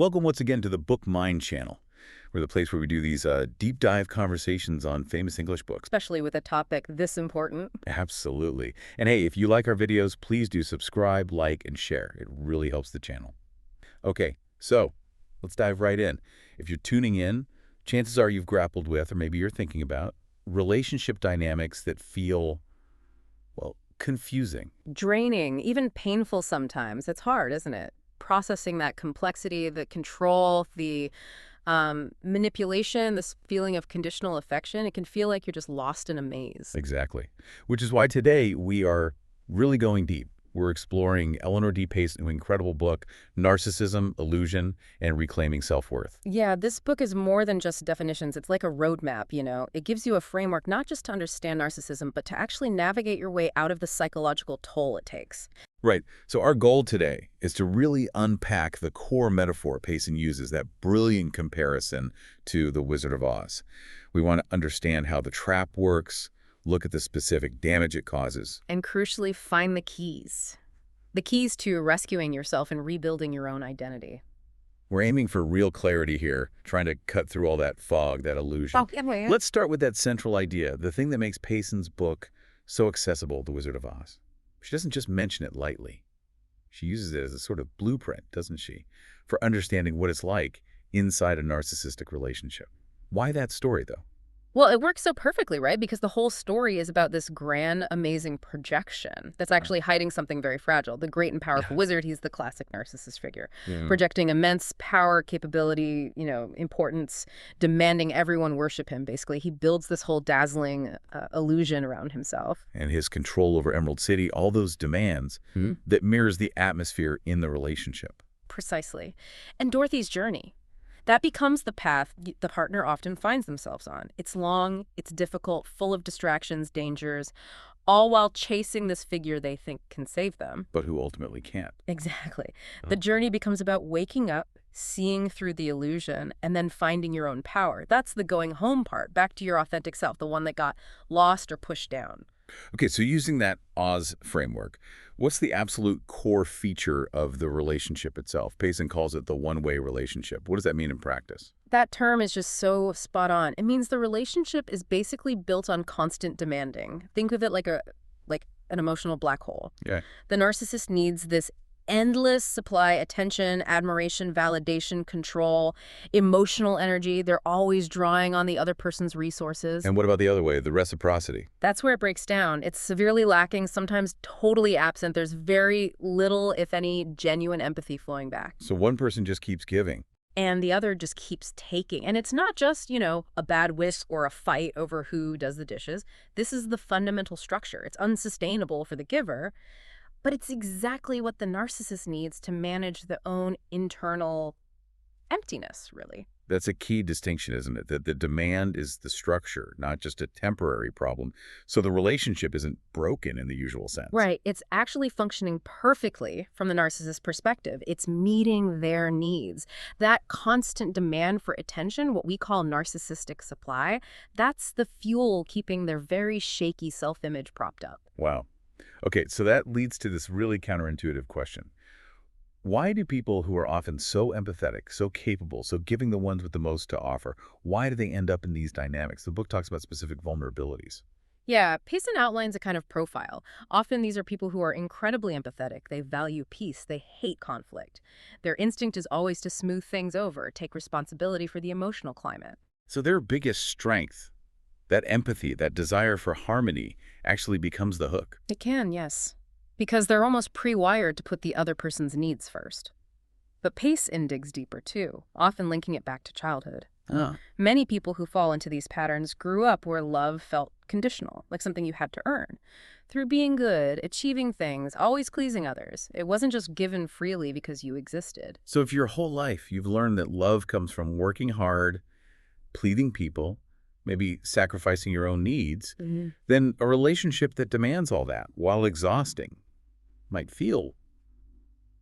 Welcome once again to the Book Mind channel. We're the place where we do these deep dive conversations on famous English books. Especially with a topic this important. Absolutely. And hey, if you like our videos, please do subscribe, like, and share. It really helps the channel. Okay, so let's dive right in. If you're tuning in, chances are you've grappled with, or maybe you're thinking about, relationship dynamics that feel, well, confusing. Draining, even painful sometimes. It's hard, isn't it? Processing that complexity, the control, the manipulation, this feeling of conditional affection, it can feel like you're just lost in a maze. Exactly. Which is why today we are really going deep. We're exploring Eleanor D. Payson's incredible book, Narcissism, Illusion, and Reclaiming Self-Worth. Yeah, this book is more than just definitions. It's like a roadmap, you know. It gives you a framework not just to understand narcissism, but to actually navigate your way out of the psychological toll it takes. Right. So our goal today is to really unpack the core metaphor Payson uses, that brilliant comparison to The Wizard of Oz. We want to understand how the trap works, look at the specific damage it causes. And crucially, find the keys. The keys to rescuing yourself and rebuilding your own identity. We're aiming for real clarity here, trying to cut through all that fog, that illusion. Let's start with that central idea, the thing that makes Payson's book so accessible, The Wizard of Oz. She doesn't just mention it lightly. She uses it as a sort of blueprint, doesn't she, for understanding what it's like inside a narcissistic relationship. Why that story, though? Well, it works so perfectly, right? Because the whole story is about this grand, amazing projection that's actually hiding something very fragile. The great and powerful wizard, he's the classic narcissist figure, projecting immense power, capability, importance, demanding everyone worship him, basically. He builds this whole dazzling illusion around himself. And his control over Emerald City, all those demands that mirrors the atmosphere in the relationship. Precisely. And Dorothy's journey. That becomes the path the partner often finds themselves on. It's long, it's difficult, full of distractions, dangers, all while chasing this figure they think can save them. But who ultimately can't. Exactly. The journey becomes about waking up, seeing through the illusion, and then finding your own power. That's the going home part, back to your authentic self, the one that got lost or pushed down. Okay, so using that Oz framework, what's the absolute core feature of the relationship itself? Payson calls it the one-way relationship. What does that mean in practice? That term is just so spot on. It means the relationship is basically built on constant demanding. Think of it like an emotional black hole. Yeah. The narcissist needs this endless supply, attention, admiration, validation, control, emotional energy. They're always drawing on the other person's resources. And what about the other way, the reciprocity? That's where it breaks down. It's severely lacking, sometimes totally absent. There's very little, if any, genuine empathy flowing back. So one person just keeps giving. And the other just keeps taking. And it's not just, a bad whisk or a fight over who does the dishes. This is the fundamental structure. It's unsustainable for the giver. But it's exactly what the narcissist needs to manage their own internal emptiness, really. That's a key distinction, isn't it? That the demand is the structure, not just a temporary problem. So the relationship isn't broken in the usual sense. Right. It's actually functioning perfectly from the narcissist perspective. It's meeting their needs. That constant demand for attention, what we call narcissistic supply, that's the fuel keeping their very shaky self-image propped up. Wow. Okay, so that leads to this really counterintuitive question. Why do people who are often so empathetic, so capable, so giving, the ones with the most to offer, why do they end up in these dynamics? The book talks about specific vulnerabilities. Yeah, Payson outlines a kind of profile. Often these are people who are incredibly empathetic. They value peace. They hate conflict. Their instinct is always to smooth things over, take responsibility for the emotional climate. So their biggest strength, that empathy, that desire for harmony, actually becomes the hook. It can, yes. Because they're almost pre-wired to put the other person's needs first. But Payson digs deeper too, often linking it back to childhood. Oh. Many people who fall into these patterns grew up where love felt conditional, like something you had to earn. Through being good, achieving things, always pleasing others. It wasn't just given freely because you existed. So if your whole life you've learned that love comes from working hard, pleasing people, maybe sacrificing your own needs, then a relationship that demands all that, while exhausting, might feel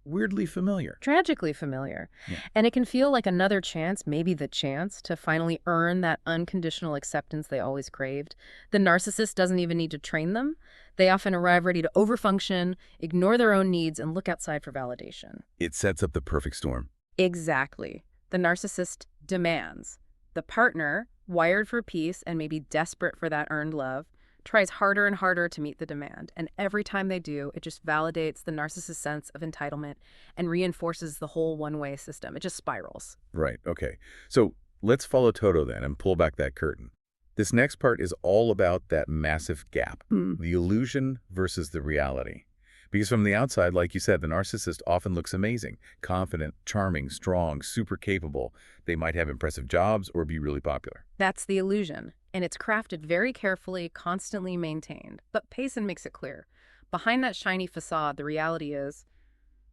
weirdly familiar. Tragically familiar. Yeah. And it can feel like another chance, maybe the chance, to finally earn that unconditional acceptance they always craved. The narcissist doesn't even need to train them. They often arrive ready to overfunction, ignore their own needs, and look outside for validation. It sets up the perfect storm. Exactly. The narcissist demands. The partner, wired for peace and maybe desperate for that earned love, tries harder and harder to meet the demand. And every time they do, it just validates the narcissist's sense of entitlement and reinforces the whole one-way system. It just spirals. Right, okay. So let's follow Toto then and pull back that curtain. This next part is all about that massive gap, the illusion versus the reality. Because from the outside, like you said, the narcissist often looks amazing, confident, charming, strong, super capable. They might have impressive jobs or be really popular. That's the illusion, and it's crafted very carefully, constantly maintained. But Payson makes it clear. Behind that shiny facade, the reality is,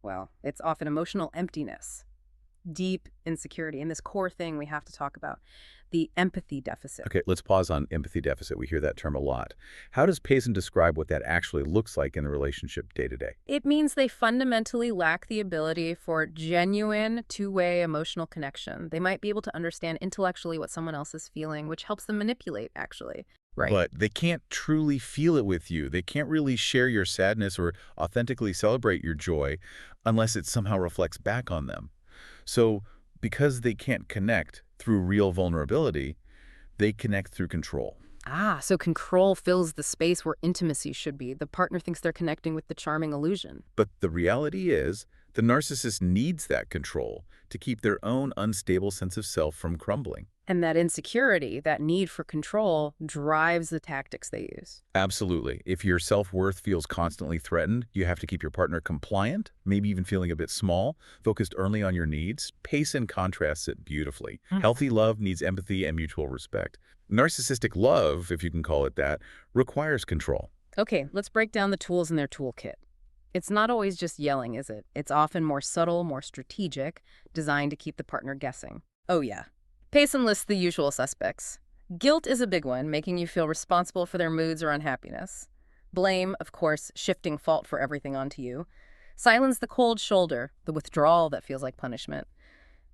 well, it's often emotional emptiness, deep insecurity, and this core thing we have to talk about, the empathy deficit. Okay, let's pause on empathy deficit. We hear that term a lot. How does Payson describe what that actually looks like in the relationship day to day? It means they fundamentally lack the ability for genuine two-way emotional connection. They might be able to understand intellectually what someone else is feeling, which helps them manipulate, actually. Right. But they can't truly feel it with you. They can't really share your sadness or authentically celebrate your joy unless it somehow reflects back on them. So because they can't connect through real vulnerability, they connect through control. So control fills the space where intimacy should be. The partner thinks they're connecting with the charming illusion. But the reality is, the narcissist needs that control to keep their own unstable sense of self from crumbling. And that insecurity, that need for control, drives the tactics they use. Absolutely. If your self-worth feels constantly threatened, you have to keep your partner compliant, maybe even feeling a bit small, focused only on your needs. Payson contrasts it beautifully. Healthy love needs empathy and mutual respect. Narcissistic love, if you can call it that, requires control. Okay, let's break down the tools in their toolkit. It's not always just yelling, is it? It's often more subtle, more strategic, designed to keep the partner guessing. Oh yeah. Payson lists the usual suspects. Guilt is a big one, making you feel responsible for their moods or unhappiness. Blame, of course, shifting fault for everything onto you. Silence, the cold shoulder, the withdrawal that feels like punishment.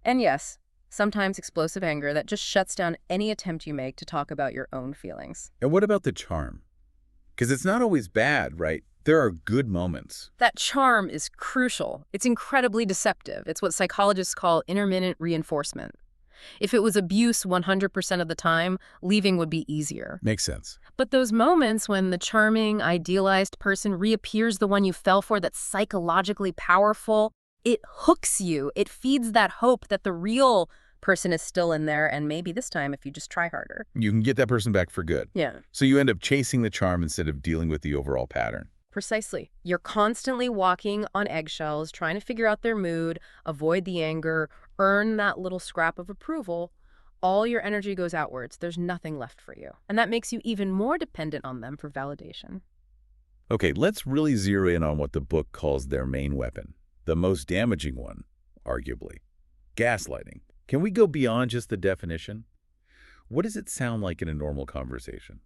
And yes, sometimes explosive anger that just shuts down any attempt you make to talk about your own feelings. And what about the charm? Because it's not always bad, right? There are good moments. That charm is crucial. It's incredibly deceptive. It's what psychologists call intermittent reinforcement. If it was abuse 100% of the time, leaving would be easier. Makes sense. But those moments when the charming, idealized person reappears the one you fell for that's psychologically powerful, it hooks you. It feeds that hope that the real person is still in there, and maybe this time if you just try harder. You can get that person back for good. Yeah. So you end up chasing the charm instead of dealing with the overall pattern. Precisely. You're constantly walking on eggshells, trying to figure out their mood, avoid the anger, earn that little scrap of approval. All your energy goes outwards. There's nothing left for you. And that makes you even more dependent on them for validation. Okay, let's really zero in on what the book calls their main weapon. The most damaging one, arguably. Gaslighting. Can we go beyond just the definition? What does it sound like in a normal conversation?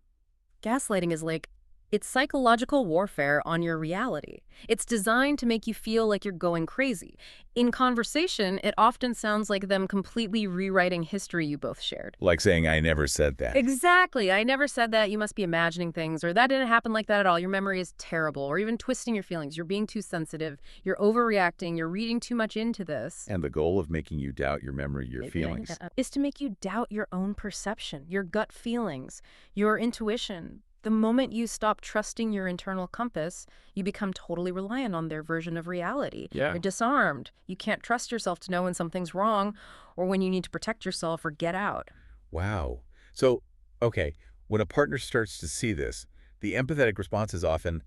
Gaslighting is like, it's psychological warfare on your reality. It's designed to make you feel like you're going crazy. In conversation, it often sounds like them completely rewriting history you both shared. Like saying, I never said that. Exactly. I never said that. You must be imagining things, or that didn't happen like that at all. Your memory is terrible, or even twisting your feelings. You're being too sensitive. You're overreacting. You're reading too much into this. And the goal of making you doubt your memory, your feelings. Is to make you doubt your own perception, your gut feelings, your intuition. The moment you stop trusting your internal compass, you become totally reliant on their version of reality. Yeah. You're disarmed. You can't trust yourself to know when something's wrong or when you need to protect yourself or get out. Wow. So, okay, when a partner starts to see this, the empathetic response is often,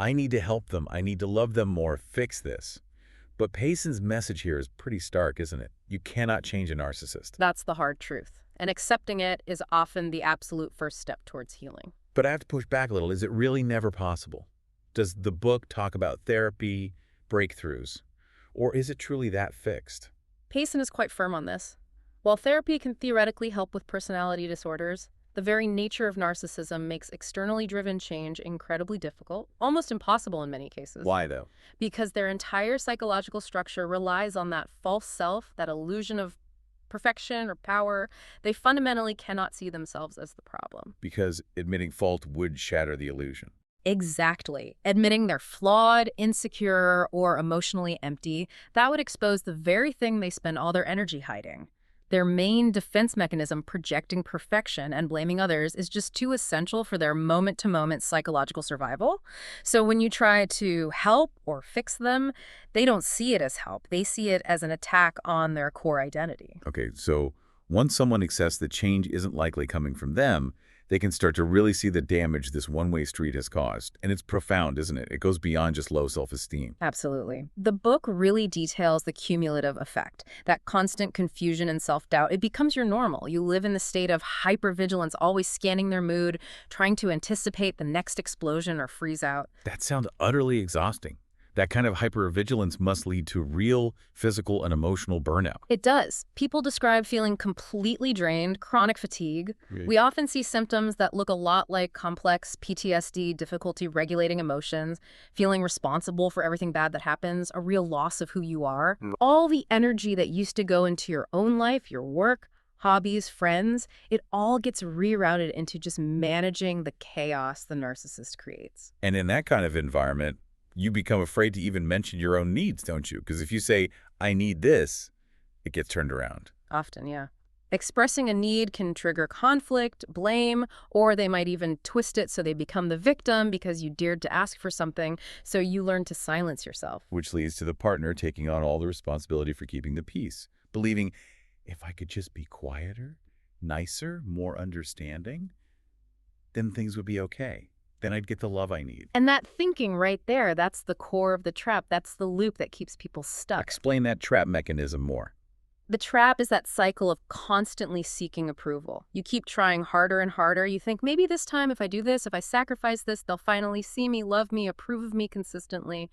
I need to help them. I need to love them more. Fix this. But Payson's message here is pretty stark, isn't it? You cannot change a narcissist. That's the hard truth. And accepting it is often the absolute first step towards healing. But I have to push back a little. Is it really never possible? Does the book talk about therapy, breakthroughs, or is it truly that fixed? Payson is quite firm on this. While therapy can theoretically help with personality disorders, the very nature of narcissism makes externally driven change incredibly difficult, almost impossible in many cases. Why, though? Because their entire psychological structure relies on that false self, that illusion of perfection or power. They fundamentally cannot see themselves as the problem. Because admitting fault would shatter the illusion. Exactly. Admitting they're flawed, insecure, or emotionally empty, that would expose the very thing they spend all their energy hiding. Their main defense mechanism, projecting perfection and blaming others, is just too essential for their moment-to-moment psychological survival. So when you try to help or fix them, they don't see it as help. They see it as an attack on their core identity. Okay, so once someone accepts that change isn't likely coming from them, they can start to really see the damage this one-way street has caused. And it's profound, isn't it? It goes beyond just low self-esteem. Absolutely. The book really details the cumulative effect, that constant confusion and self-doubt. It becomes your normal. You live in the state of hypervigilance, always scanning their mood, trying to anticipate the next explosion or freeze out. That sounds utterly exhausting. That kind of hypervigilance must lead to real physical and emotional burnout. It does. People describe feeling completely drained, chronic fatigue. Right. We often see symptoms that look a lot like complex PTSD, difficulty regulating emotions, feeling responsible for everything bad that happens, a real loss of who you are. All the energy that used to go into your own life, your work, hobbies, friends, it all gets rerouted into just managing the chaos the narcissist creates. And in that kind of environment, you become afraid to even mention your own needs, don't you? Because if you say, I need this, it gets turned around. Often, yeah. Expressing a need can trigger conflict, blame, or they might even twist it so they become the victim because you dared to ask for something, so you learn to silence yourself. Which leads to the partner taking on all the responsibility for keeping the peace, believing, if I could just be quieter, nicer, more understanding, then things would be okay. Then I'd get the love I need. And that thinking right there, that's the core of the trap. That's the loop that keeps people stuck. Explain that trap mechanism more. The trap is that cycle of constantly seeking approval. You keep trying harder and harder. You think, maybe this time if I do this, if I sacrifice this, they'll finally see me, love me, approve of me consistently.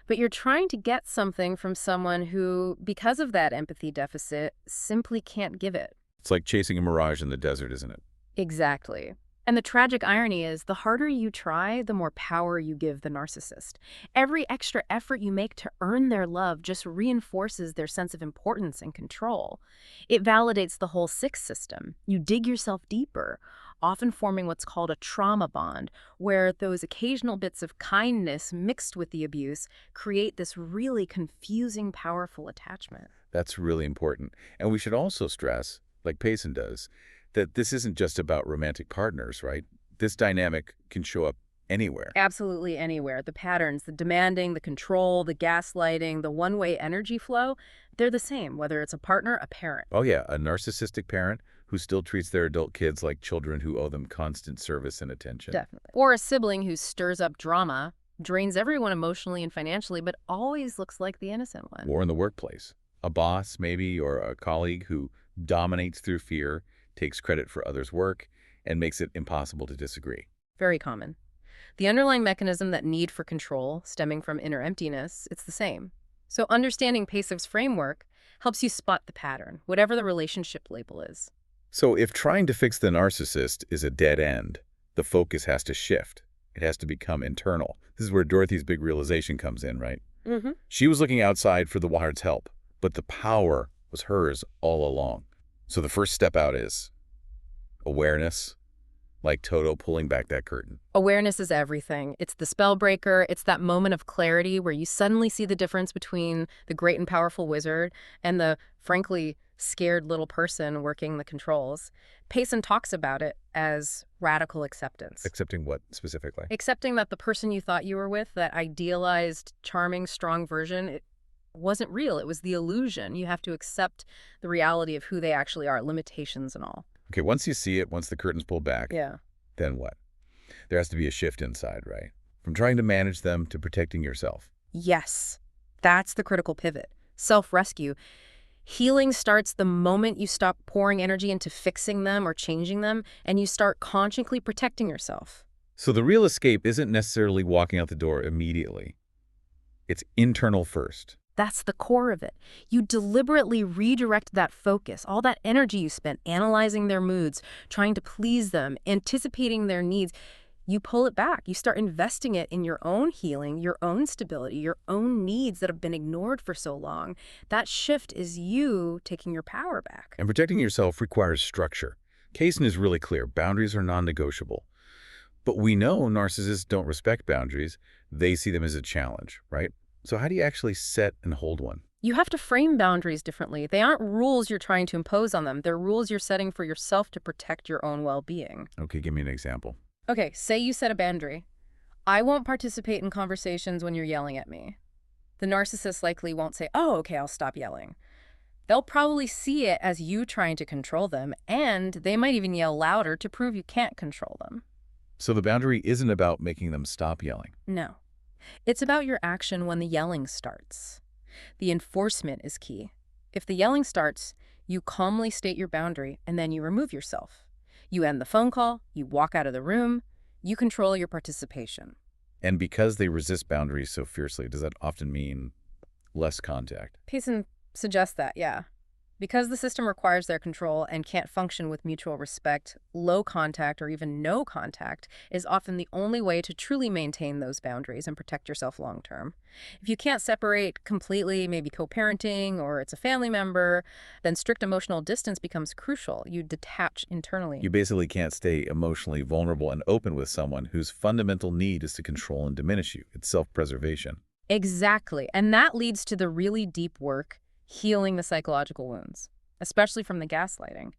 But you're trying to get something from someone who, because of that empathy deficit, simply can't give it. It's like chasing a mirage in the desert, isn't it? Exactly. And the tragic irony is, the harder you try, the more power you give the narcissist. Every extra effort you make to earn their love just reinforces their sense of importance and control. It validates the whole sixth system. You dig yourself deeper, often forming what's called a trauma bond, where those occasional bits of kindness mixed with the abuse create this really confusing, powerful attachment. That's really important. And we should also stress, like Payson does, that this isn't just about romantic partners, right? This dynamic can show up anywhere. Absolutely anywhere. The patterns, the demanding, the control, the gaslighting, the one-way energy flow, they're the same, whether it's a partner, a parent. Oh yeah, a narcissistic parent who still treats their adult kids like children who owe them constant service and attention. Definitely. Or a sibling who stirs up drama, drains everyone emotionally and financially, but always looks like the innocent one. Or in the workplace. A boss, maybe, or a colleague who dominates through fear, takes credit for others' work, and makes it impossible to disagree. Very common. The underlying mechanism, that need for control, stemming from inner emptiness, it's the same. So understanding Payson's framework helps you spot the pattern, whatever the relationship label is. So if trying to fix the narcissist is a dead end, the focus has to shift. It has to become internal. This is where Dorothy's big realization comes in, right? Mm-hmm. She was looking outside for the wired's help, but the power was hers all along. So the first step out is awareness, like Toto pulling back that curtain. Awareness is everything. It's the spell breaker. It's that moment of clarity where you suddenly see the difference between the great and powerful wizard and the, frankly, scared little person working the controls. Payson talks about it as radical acceptance. Accepting what specifically? Accepting that the person you thought you were with, that idealized, charming, strong version, it wasn't real. It was the illusion. You have to accept the reality of who they actually are, limitations and all. Okay, once you see it, once the curtain's pulled back, Yeah. then what? There has to be a shift inside, right? From trying to manage them to protecting yourself. Yes, that's the critical pivot. Self-rescue. Healing starts the moment you stop pouring energy into fixing them or changing them, and you start consciously protecting yourself. So the real escape isn't necessarily walking out the door immediately. It's internal first. That's the core of it. You deliberately redirect that focus, all that energy you spent analyzing their moods, trying to please them, anticipating their needs. You pull it back. You start investing it in your own healing, your own stability, your own needs that have been ignored for so long. That shift is you taking your power back. And protecting yourself requires structure. Payson is really clear. Boundaries are non-negotiable. But we know narcissists don't respect boundaries. They see them as a challenge, right? So how do you actually set and hold one? You have to frame boundaries differently. They aren't rules you're trying to impose on them. They're rules you're setting for yourself to protect your own well-being. Okay, give me an example. Okay, say you set a boundary. I won't participate in conversations when you're yelling at me. The narcissist likely won't say, oh, okay, I'll stop yelling. They'll probably see it as you trying to control them, and they might even yell louder to prove you can't control them. So the boundary isn't about making them stop yelling. No. It's about your action when the yelling starts. The enforcement is key. If the yelling starts, you calmly state your boundary, and then you remove yourself. You end the phone call, you walk out of the room, you control your participation. And because they resist boundaries so fiercely, does that often mean less contact? Payson suggests that, yeah. Because the system requires their control and can't function with mutual respect, low contact or even no contact is often the only way to truly maintain those boundaries and protect yourself long term. If you can't separate completely, maybe co-parenting or it's a family member, then strict emotional distance becomes crucial. You detach internally. You basically can't stay emotionally vulnerable and open with someone whose fundamental need is to control and diminish you. It's self-preservation. Exactly. And that leads to the really deep work healing the psychological wounds, especially from the gaslighting.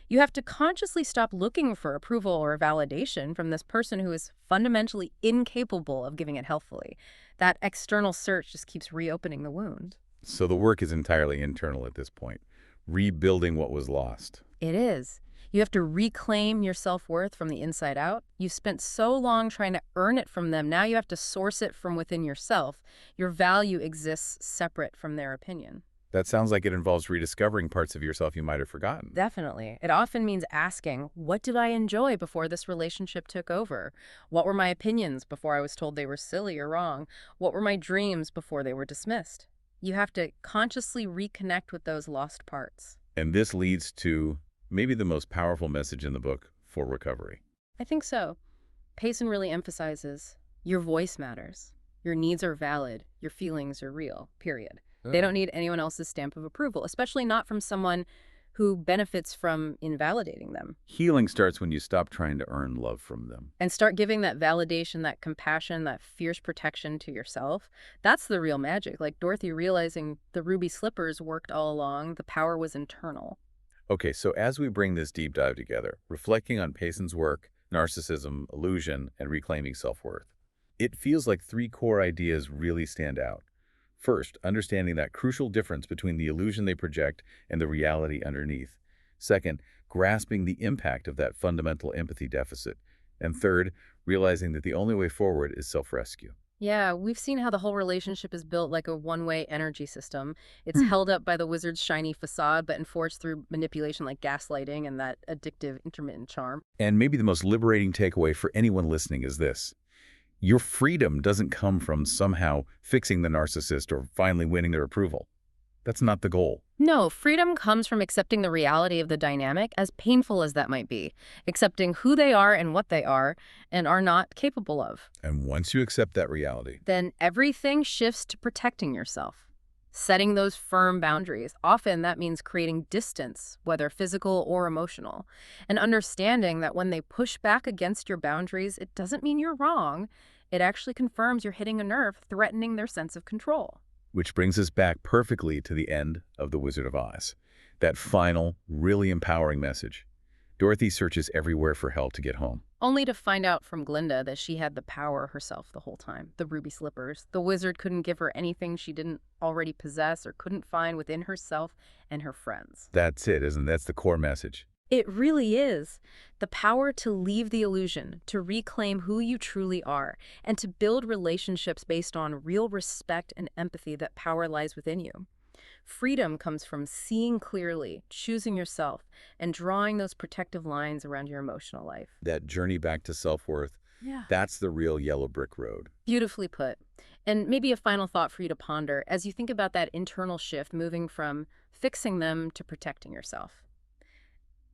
You have to consciously stop looking for approval or validation from this person who is fundamentally incapable of giving it healthfully. That external search just keeps reopening the wound. So the work is entirely internal at this point, rebuilding what was lost. It is. You have to reclaim your self-worth from the inside out. You've spent so long trying to earn it from them. Now you have to source it from within yourself. Your value exists separate from their opinion. That sounds like it involves rediscovering parts of yourself you might have forgotten. Definitely. It often means asking, what did I enjoy before this relationship took over? What were my opinions before I was told they were silly or wrong? What were my dreams before they were dismissed? You have to consciously reconnect with those lost parts. And this leads to maybe the most powerful message in the book for recovery. I think so. Payson really emphasizes your voice matters. Your needs are valid. Your feelings are real, period. They don't need anyone else's stamp of approval, especially not from someone who benefits from invalidating them. Healing starts when you stop trying to earn love from them. And start giving that validation, that compassion, that fierce protection to yourself. That's the real magic. Like Dorothy realizing the ruby slippers worked all along, the power was internal. Okay, so as we bring this deep dive together, reflecting on Payson's work, narcissism, illusion, and reclaiming self-worth, it feels like three core ideas really stand out. First, understanding that crucial difference between the illusion they project and the reality underneath. Second, grasping the impact of that fundamental empathy deficit. And third, realizing that the only way forward is self-rescue. Yeah, we've seen how the whole relationship is built like a one-way energy system. It's held up by the wizard's shiny facade, but enforced through manipulation like gaslighting and that addictive intermittent charm. And maybe the most liberating takeaway for anyone listening is this. Your freedom doesn't come from somehow fixing the narcissist or finally winning their approval. That's not the goal. No, freedom comes from accepting the reality of the dynamic, as painful as that might be. Accepting who they are and what they are and are not capable of. And once you accept that reality, then everything shifts to protecting yourself. Setting those firm boundaries. Often that means creating distance, whether physical or emotional. And understanding that when they push back against your boundaries, it doesn't mean you're wrong. It actually confirms you're hitting a nerve, threatening their sense of control. Which brings us back perfectly to the end of The Wizard of Oz. That final, really empowering message. Dorothy searches everywhere for help to get home. Only to find out from Glinda that she had the power herself the whole time. The ruby slippers. The wizard couldn't give her anything she didn't already possess or couldn't find within herself and her friends. That's it, isn't it? That's the core message. It really is. The power to leave the illusion, to reclaim who you truly are, and to build relationships based on real respect and empathy. That power lies within you. Freedom comes from seeing clearly, choosing yourself, and drawing those protective lines around your emotional life. That journey back to self-worth, that's the real yellow brick road. Beautifully put. And maybe a final thought for you to ponder as you think about that internal shift moving from fixing them to protecting yourself.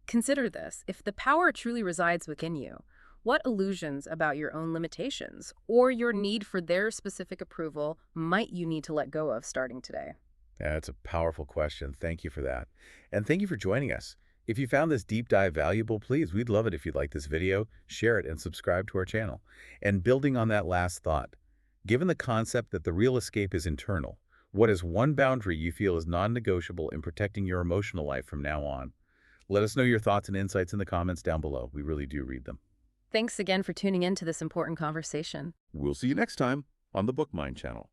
Consider this. If the power truly resides within you, what illusions about your own limitations or your need for their specific approval might you need to let go of starting today? That's a powerful question. Thank you for that. And thank you for joining us. If you found this deep dive valuable, please, we'd love it if you'd like this video, share it, and subscribe to our channel. And building on that last thought, given the concept that the real escape is internal, what is one boundary you feel is non-negotiable in protecting your emotional life from now on? Let us know your thoughts and insights in the comments down below. We really do read them. Thanks again for tuning in to this important conversation. We'll see you next time on the Book Mind channel.